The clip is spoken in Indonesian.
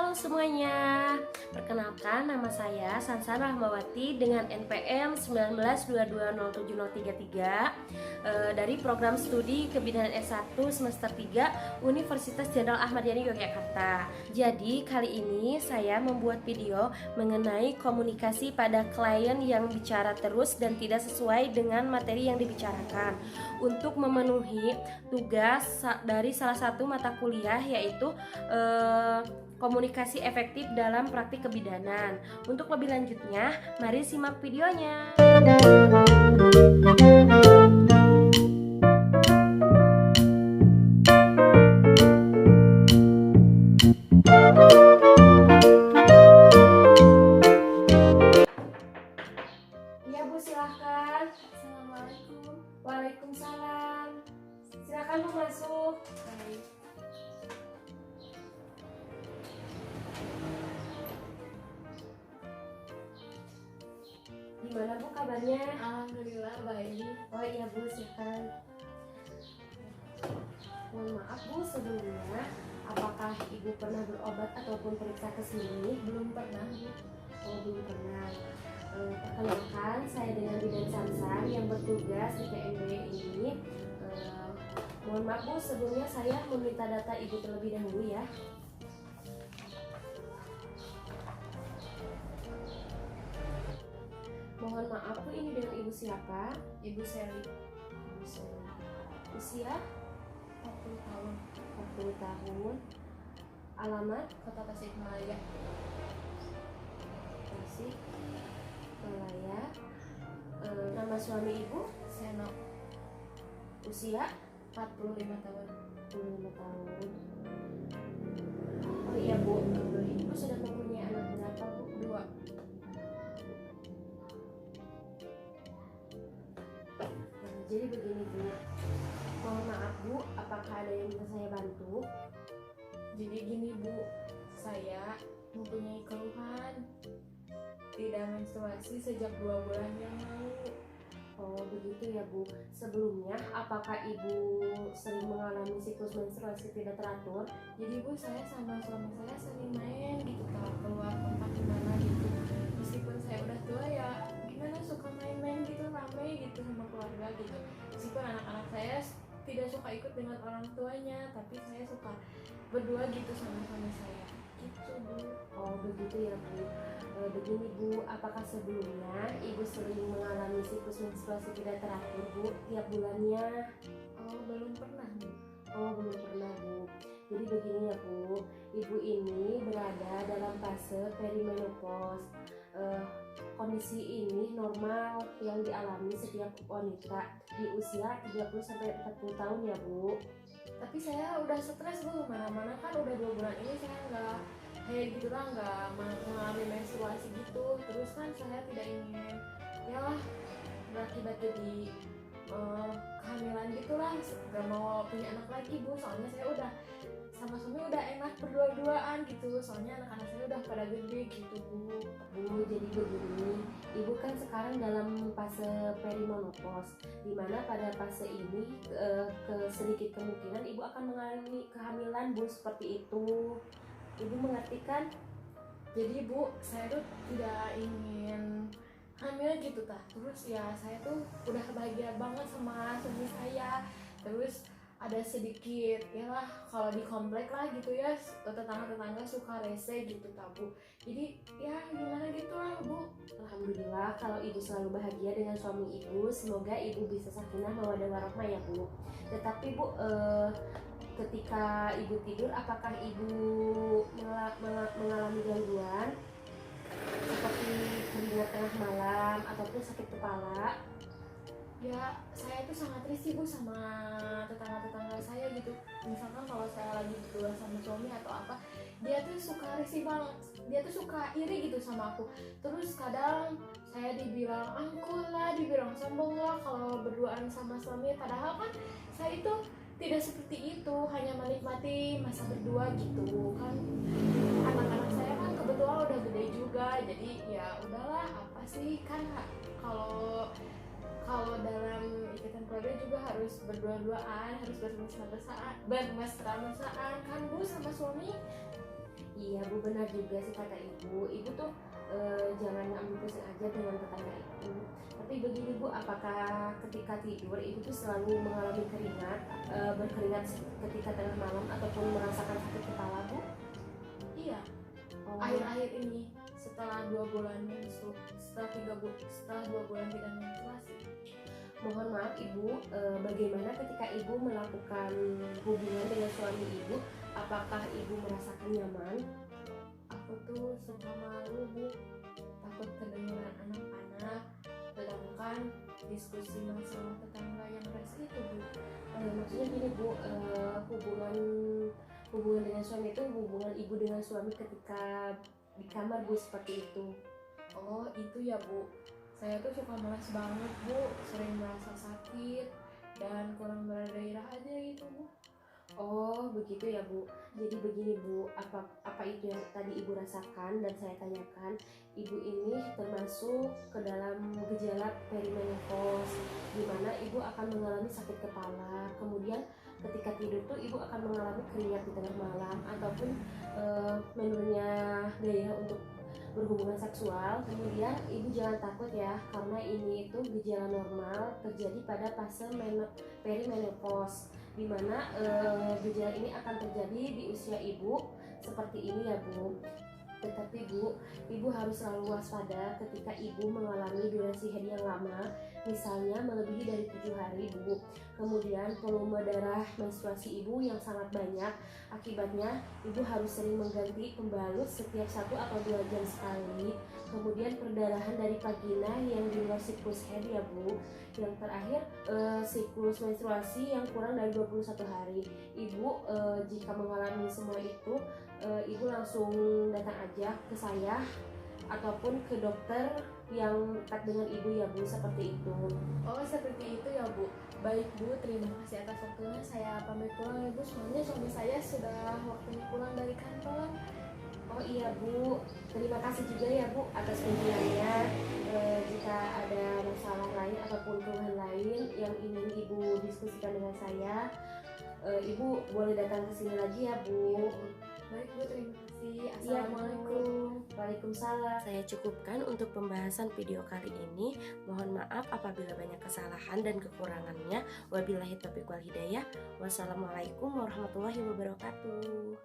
Halo semuanya, perkenalkan nama saya Sansan Rahmawati dengan NPM 19220733 dari program studi Kebidanan S1 semester 3 Universitas Jenderal Ahmad Yani Yogyakarta. Jadi kali ini saya membuat video mengenai komunikasi pada klien yang bicara terus dan tidak sesuai dengan materi yang dibicarakan untuk memenuhi tugas dari salah satu mata kuliah yaitu komunikasi efektif dalam praktik kebidanan. Untuk lebih lanjutnya, mari simak videonya. Ya Bu, silahkan. Assalamualaikum. Waalaikumsalam. Silakan Bu masuk. Baik. Gimana Bu kabarnya? Alhamdulillah baik. Oh iya Bu, silakan. Mohon maaf Bu, sebelumnya apakah Ibu pernah berobat ataupun periksa ke sini? Belum pernah, Bu. Oh, belum pernah. Perkenalkan, saya dengan Bidan Sansan yang bertugas di PMB ini. Mohon maaf Bu, sebelumnya saya meminta data Ibu terlebih dahulu ya. Mohon maaf Bu, ini dengan Ibu siapa? Ibu Seli, Ibu Seli. Usia 40 tahun, 40 tahun. Alamat Kota Tasikmalaya. Tasik Malaya. Nama suami Ibu? Seno, Usia 45 tahun. 25 tahun. Oh iya Bu, Ibu sudah mempunyai anak berapa Bu? 2. Jadi begini Bu, mohon maaf Bu, apakah ada yang bisa saya bantu? Jadi gini, Bu, saya mempunyai keluhan tidak menstruasi sejak 2 bulan yang lalu. Oh begitu ya Bu. Sebelumnya apakah Ibu sering mengalami siklus menstruasi tidak teratur? Jadi Bu, saya sama suami saya sering main gitu, kalau keluar tempat gimana gitu. Meskipun saya udah tua ya, gimana suka main-main gitu, rame gitu sama keluarga gitu. Meskipun anak-anak saya tidak suka ikut dengan orang tuanya, tapi saya suka berdua gitu sama suami saya. Gitu Bu. Oh begitu ya Bu. Begini Bu, apakah sebelumnya Ibu sering mengalami siklus menstruasi tidak teratur Bu tiap bulannya? Oh, belum pernah Bu. Oh belum pernah Bu. Jadi begini ya Bu, Ibu ini berada dalam fase perimenopause. Kondisi ini normal yang dialami setiap wanita di usia 30-40 tahun ya Bu. Tapi saya udah stres Bu, mana-mana kan udah 2 bulan ini saya nggak kayak gitu lah, nggak mengalami menstruasi gitu. Terus kan saya tidak ingin ya lah berakibat jadi kehamilan gitulah, nggak mau punya anak lagi Bu. Soalnya saya udah sama suami udah enak berdua-duaan gitu, soalnya anak-anak saya udah pada gede gitu Bu. Bu, jadi begini, Ibu kan sekarang dalam fase perimenopause, dimana pada fase ini sedikit kemungkinan Ibu akan mengalami kehamilan Bu, seperti itu. Ibu mengerti kan? Jadi Bu, saya tuh tidak ingin hamil gitu tah. Terus ya saya tuh udah bahagia banget sama suami saya. Terus ada sedikit ya lah kalau di komplek lah gitu ya, tetangga-tetangga suka rese gitu tah Bu. Jadi ya gimana gitu lah Bu. Alhamdulillah kalau Ibu selalu bahagia dengan suami Ibu, semoga Ibu bisa sakinah mawaddah warahmah ya Bu. Tetapi Bu, ketika Ibu tidur, apakah Ibu mengalami gangguan seperti keringat tengah malam ataupun sakit kepala? Ya saya tuh sangat risih Bu sama tetangga-tetangga saya gitu. Misalkan kalau saya lagi berdua sama suami atau apa, dia tuh suka risih banget, dia tuh suka iri gitu sama aku. Terus kadang saya dibilang angkuh lah, dibilang sombong lah kalau berduaan sama suami. Padahal kan saya itu tidak seperti itu, hanya menikmati masa berdua gitu kan. Anak-anak saya kan kebetulan udah gede juga, jadi ya udahlah, apa sih kan kalau dalam ikatan keluarga juga harus berdua-duaan, harus bermesra-mesraan kan Bu sama suami. Iya Bu, benar juga sih kata Ibu. Ibu tuh jangan ambil pusing aja dengan tetangga Ibu. Tapi begini Bu, apakah ketika tidur Ibu tuh selalu mengalami keringat, berkeringat ketika tengah malam ataupun merasakan sakit kepala Bu? Iya, Oh, akhir-akhir ini setelah 2 bulan setelah 2 bulan tidak menstruasi. mohon maaf Ibu, bagaimana ketika Ibu melakukan hubungan dengan suami Ibu? Apakah Ibu merasakan nyaman? Aku tuh suka malu Bu, takut kedengeran anak-anak, sedangkan diskusi masalah tetangga yang rese itu Bu. Maksudnya gini Bu, hubungan hubungan dengan suami itu hubungan Ibu dengan suami ketika di kamar Bu, seperti itu. Oh itu ya Bu, saya tuh suka malas banget Bu, sering merasa sakit dan kurang bergairah aja gitu Bu. Oh begitu ya Bu. Jadi begini Bu, apa itu yang tadi Ibu rasakan dan saya tanyakan, Ibu ini termasuk ke dalam gejala perimenopause, di mana Ibu akan mengalami sakit kepala, kemudian ketika tidur tuh Ibu akan mengalami keringat di tengah malam ataupun menurunnya gairah untuk berhubungan seksual. Kemudian Ibu jangan takut ya, karena ini itu gejala normal terjadi pada fase perimenopause, di mana gejala ini akan terjadi di usia Ibu seperti ini ya Bu. Tetapi Bu, Ibu harus selalu waspada ketika Ibu mengalami durasi haid yang lama, misalnya melebihi dari 7 hari Bu. Kemudian volume darah menstruasi Ibu yang sangat banyak, akibatnya Ibu harus sering mengganti pembalut setiap 1 atau 2 jam sekali. Kemudian perdarahan dari vagina yang di luar siklus haid ya Bu. Yang terakhir siklus menstruasi yang kurang dari 21 hari. Ibu jika mengalami semua itu, Ibu langsung datang aja ke saya ataupun ke dokter yang dekat dengan Ibu ya Bu, seperti itu. Oh seperti itu ya Bu. Baik Bu, terima kasih atas waktunya. Saya pamit pulang ya Bu, soalnya suami saya sudah waktunya pulang dari kantor. Oh iya Bu, terima kasih juga ya Bu atas kunjungannya. Jika ada masalah lain ataupun keluhan lain yang ingin Ibu diskusikan dengan saya, Ibu boleh datang ke sini lagi ya Bu. Baik Bu, terima kasih. Iya, Bu. Assalamualaikum. Waalaikumsalam. Saya cukupkan untuk pembahasan video kali ini. Mohon maaf apabila banyak kesalahan dan kekurangannya. Wabillahi taufiq wal hidayah. Wassalamualaikum warahmatullahi wabarakatuh.